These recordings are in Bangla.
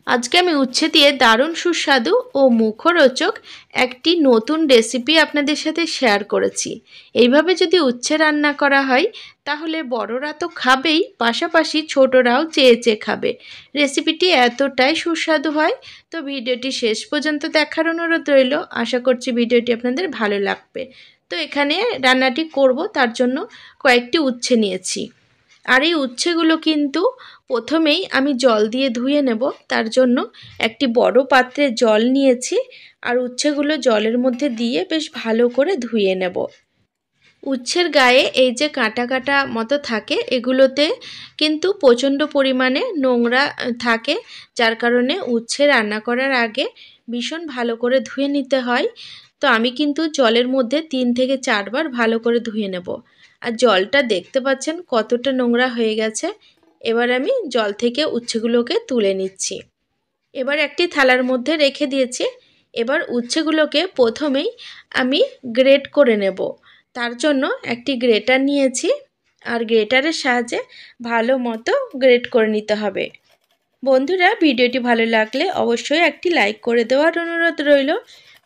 আজকে আমি উচ্ছে দিয়ে দারুণ সুস্বাদু ও মুখরোচক একটি নতুন রেসিপি আপনাদের সাথে শেয়ার করেছি। এইভাবে যদি উচ্ছে রান্না করা হয় তাহলে বড়রা তো খাবেই, পাশাপাশি ছোটরাও চেয়ে চেয়ে খাবে। রেসিপিটি এতটাই সুস্বাদু হয়, তো ভিডিওটি শেষ পর্যন্ত দেখার অনুরোধ রইল। আশা করছি ভিডিওটি আপনাদের ভালো লাগবে। তো এখানে রান্নাটি করব, তার জন্য কয়েকটি উচ্ছে নিয়েছি। আর এই উচ্ছেগুলো কিন্তু প্রথমেই আমি জল দিয়ে ধুয়ে নেব। তার জন্য একটি বড় পাত্রে জল নিয়েছি আর উচ্ছেগুলো জলের মধ্যে দিয়ে বেশ ভালো করে ধুয়ে নেব। উচ্ছের গায়ে এই যে কাঁটা কাঁটা মতো থাকে, এগুলোতে কিন্তু প্রচণ্ড পরিমাণে নোংরা থাকে, যার কারণে উচ্ছে রান্না করার আগে ভীষণ ভালো করে ধুয়ে নিতে হয়। তো আমি কিন্তু জলের মধ্যে 3 থেকে 4 বার ভালো করে ধুয়ে নেব। আর জলটা দেখতে পাচ্ছেন কতটা নোংরা হয়ে গেছে। এবার আমি জল থেকে উচ্ছেগুলোকে তুলে নিচ্ছি। এবার একটি থালার মধ্যে রেখে দিয়েছি। এবার উচ্ছেগুলোকে প্রথমেই আমি গ্রেট করে নেব। তার জন্য একটি গ্রেটার নিয়েছি আর গ্রেটারের সাহায্যে ভালো মতো গ্রেট করে নিতে হবে। বন্ধুরা, ভিডিওটি ভালো লাগলে অবশ্যই একটি লাইক করে দেওয়ার অনুরোধ রইল,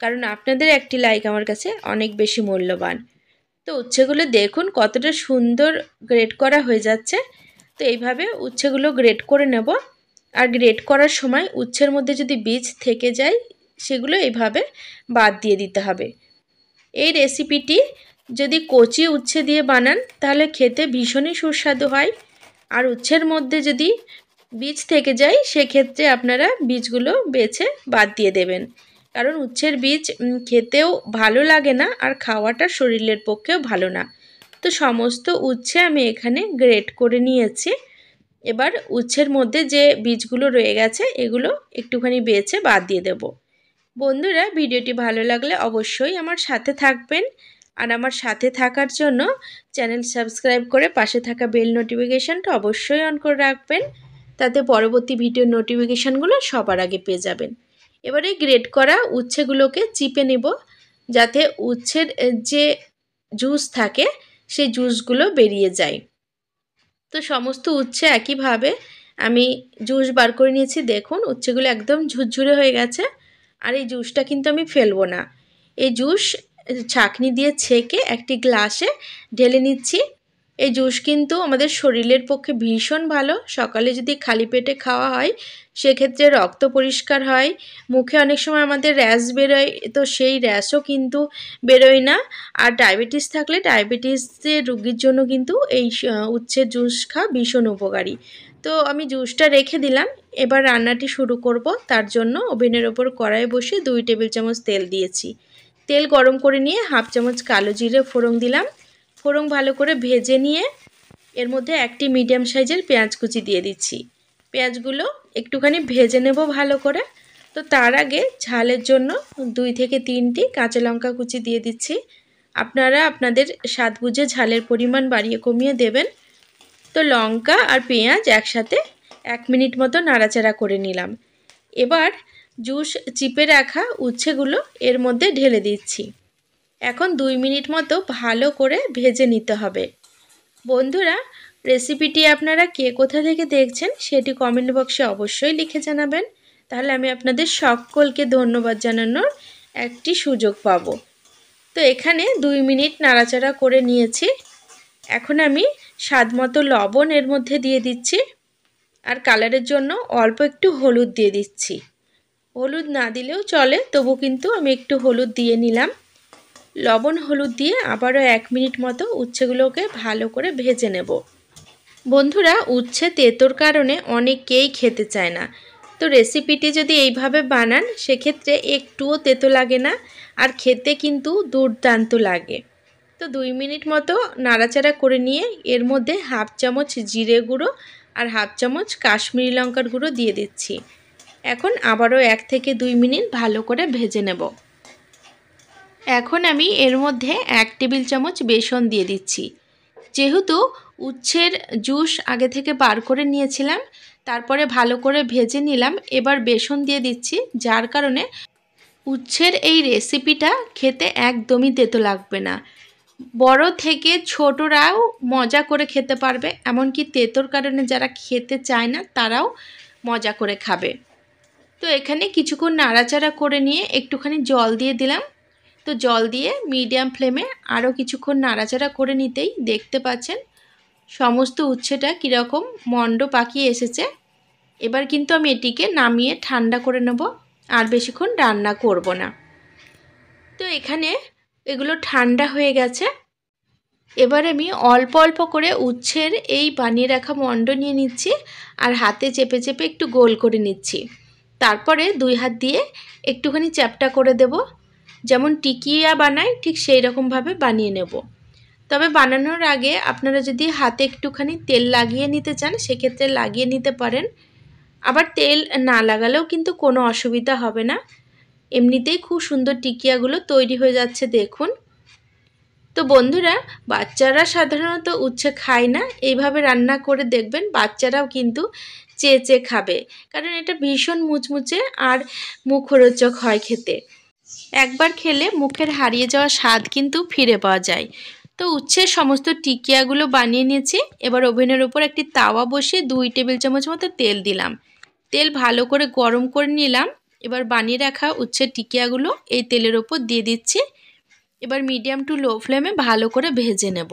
কারণ আপনাদের একটি লাইক আমার কাছে অনেক বেশি মূল্যবান। তো উচ্ছেগুলো দেখুন কতটা সুন্দর গ্রেট করা হয়ে যাচ্ছে। তো এইভাবে উচ্ছেগুলো গ্রেট করে নেব। আর গ্রেট করার সময় উচ্ছের মধ্যে যদি বীজ থেকে যায় সেগুলো এইভাবে বাদ দিয়ে দিতে হবে। এই রেসিপিটি যদি কচি উচ্ছে দিয়ে বানান তাহলে খেতে ভীষণই সুস্বাদু হয়। আর উচ্ছের মধ্যে যদি বীজ থেকে যায় সেক্ষেত্রে আপনারা বীজগুলো বেছে বাদ দিয়ে দেবেন, কারণ উচ্ছের বীজ খেতেও ভালো লাগে না আর খাওয়াটা শরীরের পক্ষেও ভালো না। তো সমস্ত উচ্ছে আমি এখানে গ্রেট করে নিয়েছি। এবার উচ্ছের মধ্যে যে বীজগুলো রয়ে গেছে এগুলো একটুখানি বেছে বাদ দিয়ে দেব। বন্ধুরা, ভিডিওটি ভালো লাগলে অবশ্যই আমার সাথে থাকবেন। আর আমার সাথে থাকার জন্য চ্যানেল সাবস্ক্রাইব করে পাশে থাকা বেল নোটিফিকেশানটা অবশ্যই অন করে রাখবেন, তাতে পরবর্তী ভিডিওর নোটিফিকেশানগুলো সবার আগে পেয়ে যাবেন। এবারে গ্রেট করা উচ্ছেগুলোকে চিপে নেব, যাতে উচ্ছের যে জুস থাকে সেই জুসগুলো বেরিয়ে যায়। তো সমস্ত উচ্ছে একইভাবে আমি জুস বার করে নিয়েছি। দেখুন উচ্ছেগুলো একদম ঝুরঝুরে হয়ে গেছে। আর এই জুসটা কিন্তু আমি ফেলবো না। এই জুস ছাঁকনি দিয়ে ছেঁকে একটি গ্লাসে ঢেলে নিচ্ছি। এই জুস কিন্তু আমাদের শরীরের পক্ষে ভীষণ ভালো। সকালে যদি খালি পেটে খাওয়া হয় সেক্ষেত্রে রক্ত পরিষ্কার হয়। মুখে অনেক সময় আমাদের র্যাশ বেরোয়, তো সেই র্যাশও কিন্তু বেরোয় না। আর ডায়াবেটিস থাকলে ডায়াবেটিসের রোগীর জন্য কিন্তু এই উচ্ছের জুস খাওয়া ভীষণ উপকারী। তো আমি জুসটা রেখে দিলাম। এবার রান্নাটি শুরু করব। তার জন্য ওভেনের ওপর কড়াই বসে 2 টেবিল চামচ তেল দিয়েছি। তেল গরম করে নিয়ে 1/2 চামচ কালো জিরে ফোড়ন দিলাম। ফোড়ন ভালো করে ভেজে নিয়ে এর মধ্যে একটি মিডিয়াম সাইজের পেঁয়াজ কুচি দিয়ে দিচ্ছি। পেঁয়াজগুলো একটুখানি ভেজে নেব ভালো করে। তো তার আগে ঝালের জন্য 2 থেকে 3টি কাঁচা লঙ্কা কুচি দিয়ে দিচ্ছি। আপনারা আপনাদের স্বাদ বুঝে ঝালের পরিমাণ বাড়িয়ে কমিয়ে দেবেন। তো লঙ্কা আর পেঁয়াজ একসাথে 1 মিনিট মতো নাড়াচাড়া করে নিলাম। এবার জুস চিপে রাখা উচ্ছেগুলো এর মধ্যে ঢেলে দিচ্ছি। এখন 2 মিনিট মতো ভালো করে ভেজে নিতে হবে। বন্ধুরা, রেসিপিটি আপনারা কে কোথা থেকে দেখছেন সেটি কমেন্ট বক্সে অবশ্যই লিখে জানাবেন, তাহলে আমি আপনাদের সকলকে ধন্যবাদ জানানোর একটি সুযোগ পাব। তো এখানে 2 মিনিট নাড়াচাড়া করে নিয়েছি। এখন আমি স্বাদমতো লবণ এর মধ্যে দিয়ে দিচ্ছি আর কালারের জন্য অল্প একটু হলুদ দিয়ে দিচ্ছি। হলুদ না দিলেও চলে, তবু কিন্তু আমি একটু হলুদ দিয়ে নিলাম। লবণ হলুদ দিয়ে আবারও 1 মিনিট মতো উচ্ছেগুলোকে ভালো করে ভেজে নেব। বন্ধুরা, উচ্ছে তেতোর কারণে অনেকেই খেতে চায় না। তো রেসিপিটি যদি এইভাবে বানান সেক্ষেত্রে একটুও তেতো লাগে না আর খেতে কিন্তু দুর্দান্ত লাগে। তো 2 মিনিট মতো নাড়াচাড়া করে নিয়ে এর মধ্যে 1/2 চামচ জিরে গুঁড়ো আর 1/2 চামচ কাশ্মীরি লঙ্কার গুঁড়ো দিয়ে দিচ্ছি। এখন আবারও 1 থেকে 2 মিনিট ভালো করে ভেজে নেব। এখন আমি এর মধ্যে 1 টেবিল চামচ বেসন দিয়ে দিচ্ছি। যেহেতু উচ্ছের জুস আগে থেকে বার করে নিয়েছিলাম, তারপরে ভালো করে ভেজে নিলাম, এবার বেসন দিয়ে দিচ্ছি, যার কারণে উচ্ছের এই রেসিপিটা খেতে একদমই তেতো লাগবে না। বড় থেকে ছোটরাও মজা করে খেতে পারবে, এমনকি তেতোর কারণে যারা খেতে চায় না তারাও মজা করে খাবে। তো এখানে কিছুক্ষণ নাড়াচাড়া করে নিয়ে একটুখানি জল দিয়ে দিলাম। তো জল দিয়ে মিডিয়াম ফ্লেমে আরও কিছুক্ষণ নাড়াচাড়া করে নিতেই দেখতে পাচ্ছেন সমস্ত উচ্ছেটা কীরকম মণ্ড পাকিয়ে এসেছে। এবার কিন্তু আমি এটিকে নামিয়ে ঠান্ডা করে নেব, আর বেশিক্ষণ রান্না করব না। তো এখানে এগুলো ঠান্ডা হয়ে গেছে। এবার আমি অল্প অল্প করে উচ্ছের এই বানিয়ে রাখা মণ্ড নিয়ে নিচ্ছি আর হাতে চেপে চেপে একটু গোল করে নিচ্ছি। তারপরে দুই হাত দিয়ে একটুখানি চ্যাপটা করে দেব, যেমন টিকিয়া বানাই ঠিক সেই রকমভাবে বানিয়ে নেব। তবে বানানোর আগে আপনারা যদি হাতে একটুখানি তেল লাগিয়ে নিতে চান সেক্ষেত্রে লাগিয়ে নিতে পারেন, আবার তেল না লাগালেও কিন্তু কোনো অসুবিধা হবে না। এমনিতেই খুব সুন্দর টিকিয়াগুলো তৈরি হয়ে যাচ্ছে দেখুন। তো বন্ধুরা, বাচ্চারা সাধারণত উচ্ছে খায় না, এইভাবে রান্না করে দেখবেন বাচ্চারাও কিন্তু চেয়ে চেয়ে খাবে, কারণ এটা ভীষণ মুচমুচে আর মুখরোচক হয় খেতে। একবার খেলে মুখের হারিয়ে যাওয়া স্বাদ কিন্তু ফিরে পাওয়া যায়। তো উচ্ছের সমস্ত টিকিয়াগুলো বানিয়ে নিয়েছি। এবার ওভেনের ওপর একটি তাওয়া বসিয়ে 2 টেবিল চামচ মতো তেল দিলাম। তেল ভালো করে গরম করে নিলাম। এবার বানিয়ে রাখা উচ্ছের টিকিয়াগুলো এই তেলের ওপর দিয়ে দিচ্ছি। এবার মিডিয়াম টু লো ফ্লেমে ভালো করে ভেজে নেব।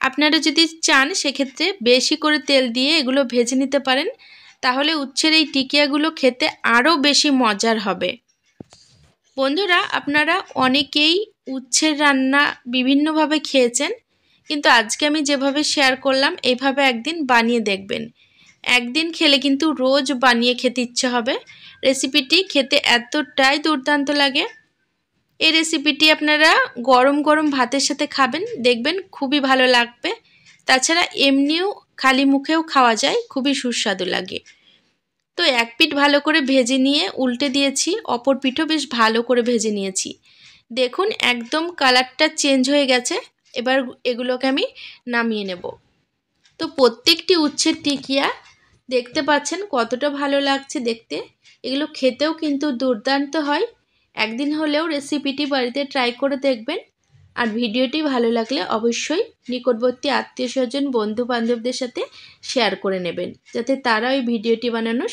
আপনারা যদি চান সেক্ষেত্রে বেশি করে তেল দিয়ে এগুলো ভেজে নিতে পারেন, তাহলে উচ্ছের এই টিকিয়াগুলো খেতে আরও বেশি মজার হবে। বন্ধুরা, আপনারা অনেকেই উচ্ছের রান্না বিভিন্নভাবে খেয়েছেন, কিন্তু আজকে আমি যেভাবে শেয়ার করলাম এইভাবে একদিন বানিয়ে দেখবেন। একদিন খেলে কিন্তু রোজ বানিয়ে খেতে ইচ্ছে হবে। রেসিপিটি খেতে এতটাই দুর্দান্ত লাগে। এই রেসিপিটি আপনারা গরম গরম ভাতের সাথে খাবেন, দেখবেন খুবই ভালো লাগবে। তাছাড়া এমনিও খালি মুখেও খাওয়া যায়, খুবই সুস্বাদু লাগে। তো এক পিঠ ভালো করে ভেজে নিয়ে উল্টে দিয়েছি, অপর পিঠও বেশ ভালো করে ভেজে নিয়েছি। দেখুন একদম কালারটা চেঞ্জ হয়ে গেছে। এবার এগুলোকে আমি নামিয়ে নেব। তো প্রত্যেকটি উচ্ছের টিকিয়া দেখতে পাচ্ছেন কতটা ভালো লাগছে দেখতে। এগুলো খেতেও কিন্তু দুর্দান্ত হয়। একদিন হলেও রেসিপিটি বাড়িতে ট্রাই করে দেখবেন। আর ভিডিওটি ভালো লাগলে অবশ্যই নিকটবর্তী আত্মীয় স্বজন বন্ধু বান্ধবদের সাথে শেয়ার করে নেবেন, যাতে তারা ওই ভিডিওটি বানানোর